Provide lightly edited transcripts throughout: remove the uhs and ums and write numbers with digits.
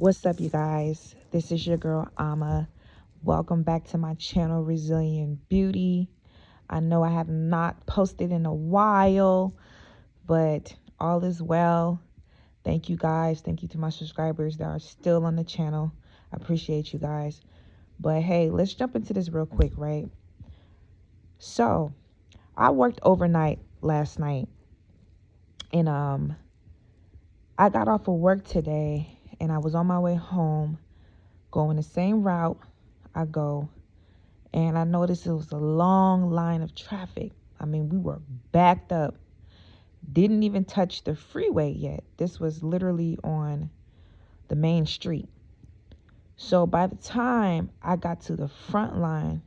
What's up, you guys? This is your girl, Ama. Welcome back to my channel, Resilient Beauty. I know I have not posted in a while, but all is well. Thank you guys. Thank you to my subscribers that are still on the channel. I appreciate you guys. But hey, let's jump into this real quick, right? So, I worked overnight last night, and I got off of work today, and I was on my way home, going the same route I go. And I noticed it was a long line of traffic. I mean, we were backed up. Didn't even touch the freeway yet. This was literally on the main street. So by the time I got to the front line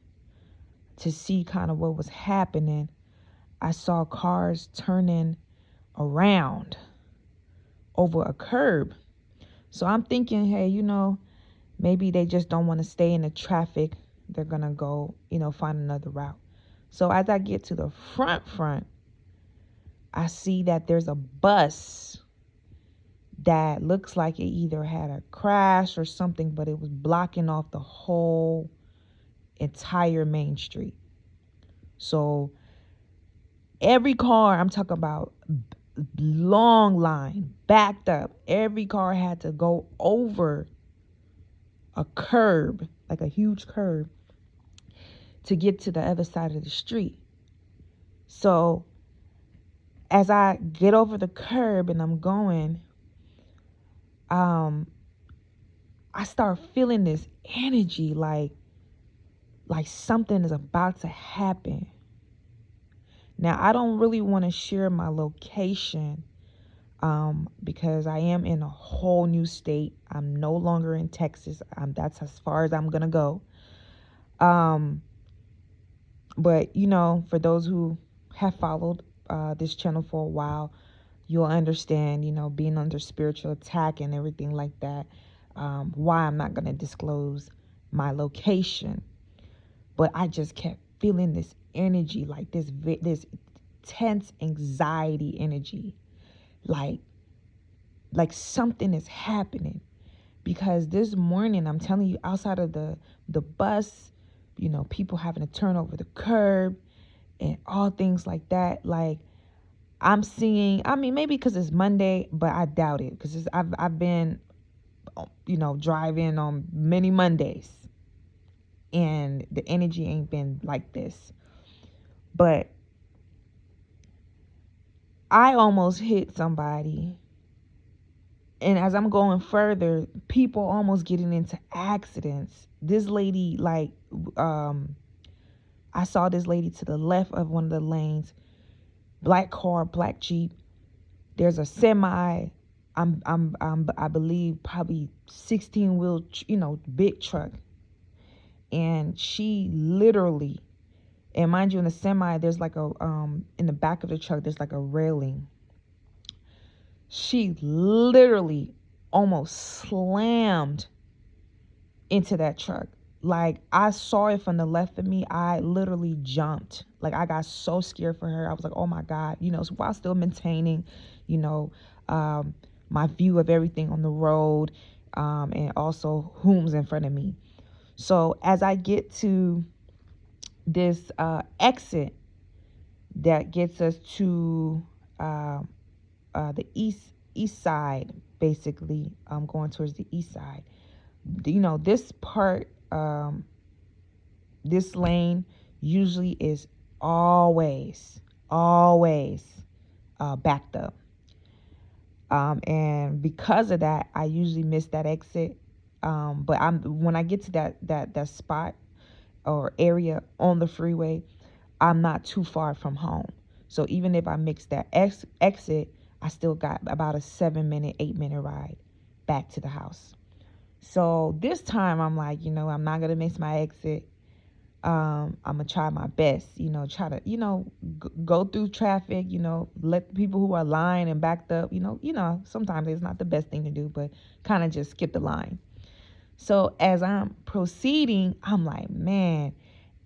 to see kind of what was happening, I saw cars turning around over a curb. So I'm thinking, hey, maybe they just don't want to stay in the traffic. They're going to go, find another route. So as I get to the front, I see that there's a bus that looks like it either had a crash or something, but it was blocking off the whole entire main street. So every car, I'm talking about long line, backed up. Every car had to go over a curb, like a huge curb, to get to the other side of the street. So as I get over the curb and I'm going, I start feeling this energy like something is about to happen. Now, I don't really want to share my location because I am in a whole new state. I'm no longer in Texas. That's as far as I'm going to go. But, for those who have followed this channel for a while, you'll understand, being under spiritual attack and everything like that, why I'm not going to disclose my location. But I just kept feeling this energy, like this tense anxiety energy, like something is happening. Because this morning, I'm telling you, outside of the bus, people having to turn over the curb and all things like that, like I'm seeing, I mean, maybe because it's Monday, but I doubt it, because I've been, driving on many Mondays, and the energy ain't been like this. But I almost hit somebody. And as I'm going further, people almost getting into accidents. This lady, I saw this lady to the left of one of the lanes, black car, black Jeep. There's a semi, I believe probably 16-wheel, big truck. And she literally, and mind you, in the semi, there's like in the back of the truck, there's like a railing. She literally almost slammed into that truck. Like, I saw it from the left of me. I literally jumped. Like, I got so scared for her. I was like, oh my God, so while still maintaining, my view of everything on the road, and also whom's in front of me. So as I get to this exit that gets us to the east side, basically, going towards the east side. This part, this lane usually is always backed up. And because of that, I usually miss that exit. But when I get to that spot or area on the freeway, I'm not too far from home. So even if I mix that exit, I still got about a 7-minute, 8-minute ride back to the house. So this time I'm like, I'm not going to miss my exit. I'm going to try my best, try to, go through traffic, let people who are lying and backed up, sometimes it's not the best thing to do, but kind of just skip the line. So as I'm proceeding, I'm like, man,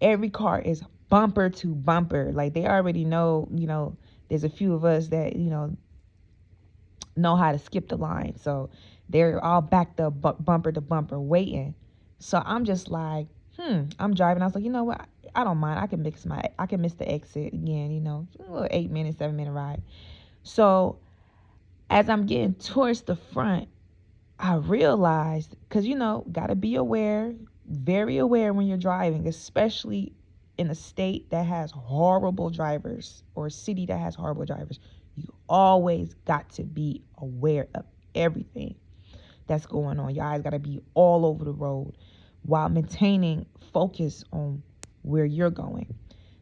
every car is bumper to bumper. Like, they already know, there's a few of us that, know how to skip the line. So They're all backed up bumper to bumper waiting. So I'm just like, I'm driving. I was like, you know what? I don't mind. I can miss the exit again, a little 8 minute, 7 minute ride. So as I'm getting towards the front, I realized, because, got to be aware, very aware when you're driving, especially in a state that has horrible drivers or a city that has horrible drivers. You always got to be aware of everything that's going on. Your eyes got to be all over the road while maintaining focus on where you're going.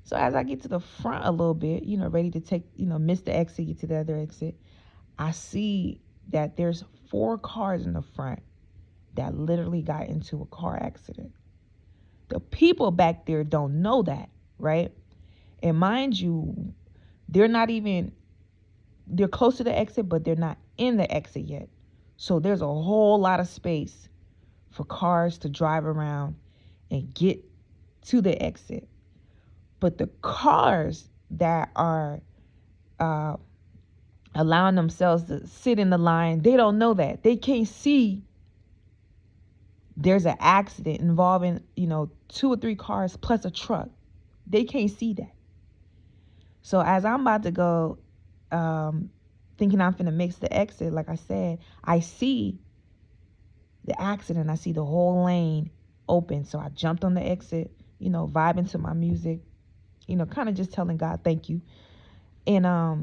So as I get to the front a little bit, ready to take, miss the exit, get to the other exit, I see that there's 4 cars in the front that literally got into a car accident. The people back there don't know that, right? And mind you, they're close to the exit, but they're not in the exit yet. So there's a whole lot of space for cars to drive around and get to the exit. But the cars that are allowing themselves to sit in the line, they don't know that. They can't see there's an accident involving, 2 or 3 cars plus a truck. They can't see that. So as I'm about to go, thinking I'm finna mix the exit, like I said, I see the accident. I see the whole lane open. So I jumped on the exit, vibing to my music, kind of just telling God, thank you. And I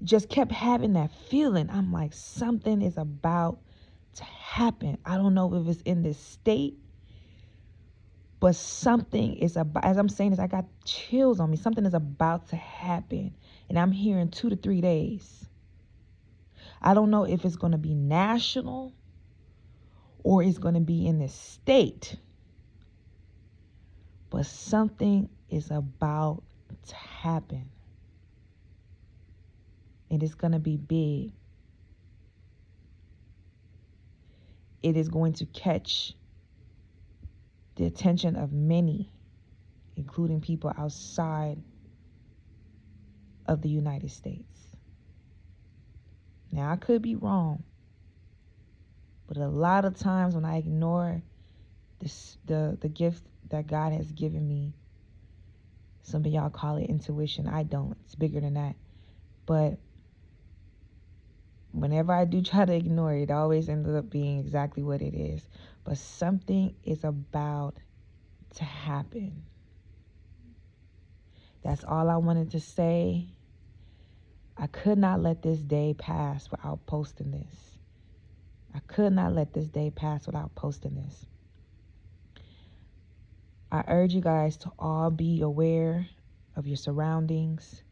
just kept having that feeling. I'm like, something is about to happen. I don't know if it's in this state, but something is about, as I'm saying this, I got chills on me. Something is about to happen. And I'm here in 2 to 3 days. I don't know if it's going to be national or it's going to be in this state. But something is about to happen. And it's going to be big. It is going to catch the attention of many, including people outside of the United States. Now, I could be wrong, but a lot of times when I ignore the gift that God has given me, some of y'all call it intuition. I don't. It's bigger than that. But whenever I do try to ignore it, it always ends up being exactly what it is. But something is about to happen. That's all I wanted to say. I could not let this day pass without posting this. I could not let this day pass without posting this. I urge you guys to all be aware of your surroundings.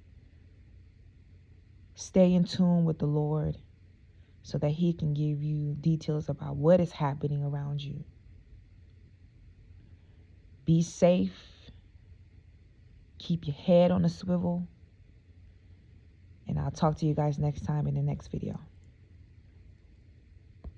Stay in tune with the Lord so that He can give you details about what is happening around you. Be safe. Keep your head on a swivel. And I'll talk to you guys next time in the next video.